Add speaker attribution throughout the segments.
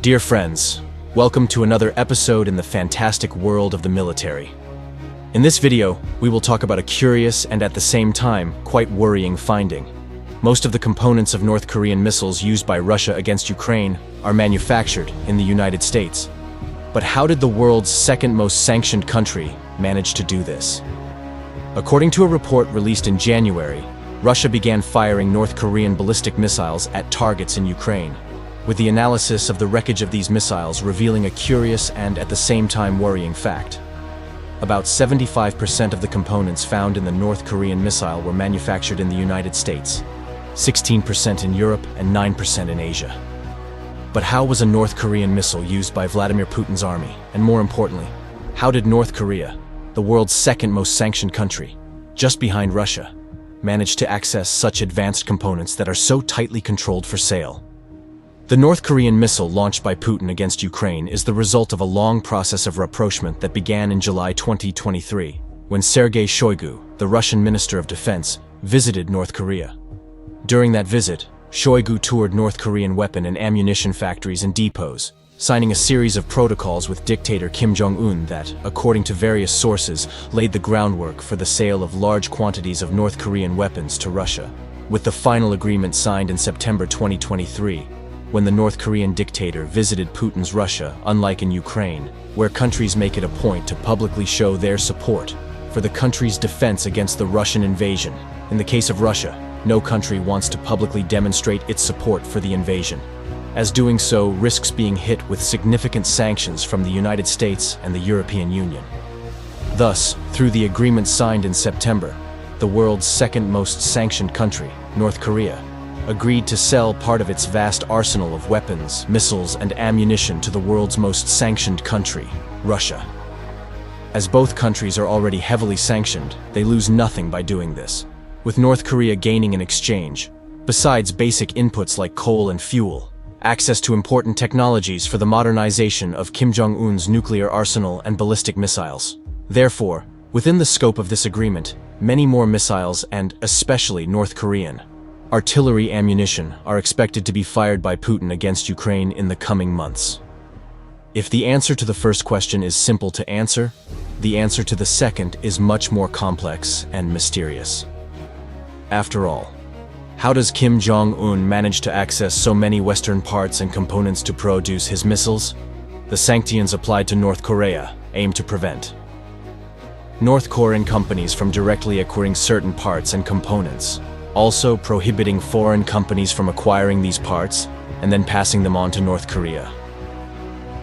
Speaker 1: Dear friends, welcome to another episode in the fantastic world of the military. In this video, we will talk about a curious and at the same time quite worrying finding. Most of the components of North Korean missiles used by Russia against Ukraine are manufactured in the United States. But how did the world's second most sanctioned country manage to do this? According to a report released in January, Russia began firing North Korean ballistic missiles at targets in Ukraine, with the analysis of the wreckage of these missiles revealing a curious and at the same time worrying fact. About 75% of the components found in the North Korean missile were manufactured in the United States, 16% in Europe and 9% in Asia. But how was a North Korean missile used by Vladimir Putin's army? And more importantly, how did North Korea, the world's second most sanctioned country, just behind Russia, manage to access such advanced components that are so tightly controlled for sale? The North Korean missile launched by Putin against Ukraine is the result of a long process of rapprochement that began in July 2023, when Sergei Shoigu, the Russian Minister of Defense, visited North Korea. During that visit, Shoigu toured North Korean weapon and ammunition factories and depots, signing a series of protocols with dictator Kim Jong-un that, according to various sources, laid the groundwork for the sale of large quantities of North Korean weapons to Russia, with the final agreement signed in September 2023. When the North Korean dictator visited Putin's Russia, unlike in Ukraine, where countries make it a point to publicly show their support for the country's defense against the Russian invasion. In the case of Russia, no country wants to publicly demonstrate its support for the invasion, as doing so risks being hit with significant sanctions from the United States and the European Union. Thus, through the agreement signed in September, the world's second most sanctioned country, North Korea, agreed to sell part of its vast arsenal of weapons, missiles, and ammunition to the world's most sanctioned country, Russia. As both countries are already heavily sanctioned, they lose nothing by doing this, with North Korea gaining in exchange, besides basic inputs like coal and fuel, access to important technologies for the modernization of Kim Jong-un's nuclear arsenal and ballistic missiles. Therefore, within the scope of this agreement, many more missiles and, especially North Korean, artillery ammunition are expected to be fired by Putin against Ukraine in the coming months. If the answer to the first question is simple to answer, the answer to the second is much more complex and mysterious. After all, how does Kim Jong-un manage to access so many Western parts and components to produce his missiles? The sanctions applied to North Korea aim to prevent North Korean companies from directly acquiring certain parts and components, also prohibiting foreign companies from acquiring these parts and then passing them on to North Korea.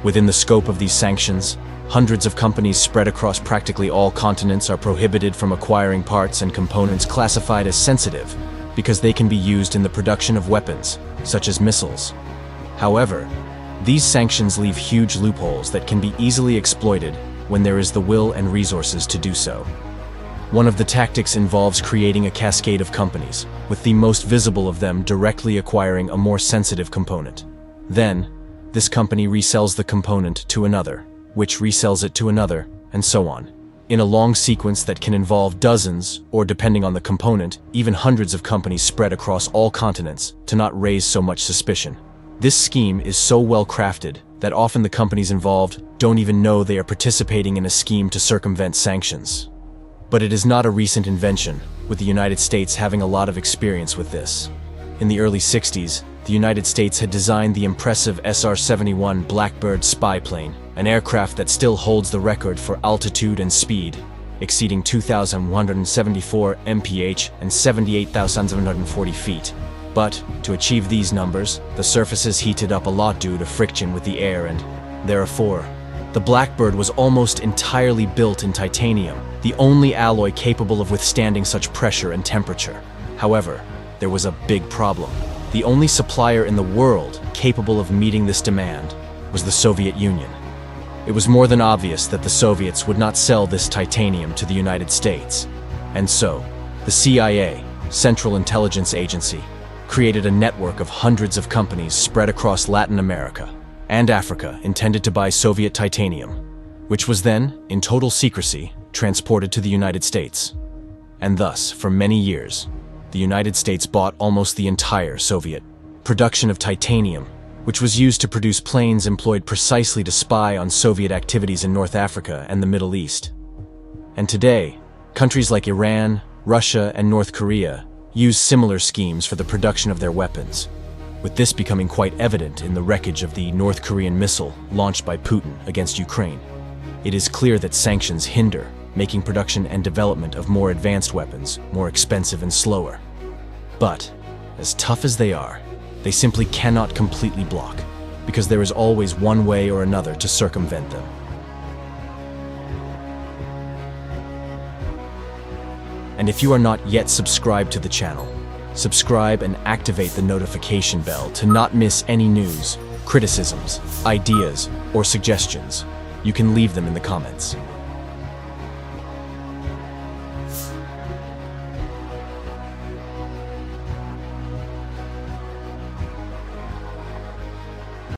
Speaker 1: Within the scope of these sanctions, hundreds of companies spread across practically all continents are prohibited from acquiring parts and components classified as sensitive because they can be used in the production of weapons, such as missiles. However, these sanctions leave huge loopholes that can be easily exploited when there is the will and resources to do so. One of the tactics involves creating a cascade of companies, with the most visible of them directly acquiring a more sensitive component. Then, this company resells the component to another, which resells it to another, and so on, in a long sequence that can involve dozens, or depending on the component, even hundreds of companies spread across all continents to not raise so much suspicion. This scheme is so well crafted that often the companies involved don't even know they are participating in a scheme to circumvent sanctions. But it is not a recent invention, with the United States having a lot of experience with this. In the early 60s, the United States had designed the impressive SR-71 Blackbird spy plane, an aircraft that still holds the record for altitude and speed, exceeding 2,174 mph and 78,740 feet. But, to achieve these numbers, the surfaces heated up a lot due to friction with the air and, therefore, the Blackbird was almost entirely built in titanium, the only alloy capable of withstanding such pressure and temperature. However, there was a big problem. The only supplier in the world capable of meeting this demand was the Soviet Union. It was more than obvious that the Soviets would not sell this titanium to the United States. And so, the CIA, Central Intelligence Agency, created a network of hundreds of companies spread across Latin America and Africa intended to buy Soviet titanium, which was then, in total secrecy, transported to the United States. And thus, for many years, the United States bought almost the entire Soviet production of titanium, which was used to produce planes employed precisely to spy on Soviet activities in North Africa and the Middle East. And today, countries like Iran, Russia, and North Korea use similar schemes for the production of their weapons, with this becoming quite evident in the wreckage of the North Korean missile launched by Putin against Ukraine. It is clear that sanctions hinder making production and development of more advanced weapons more expensive and slower. But, as tough as they are, they simply cannot completely block, because there is always one way or another to circumvent them. And if you are not yet subscribed to the channel, subscribe and activate the notification bell to not miss any news, criticisms, ideas, or suggestions. You can leave them in the comments.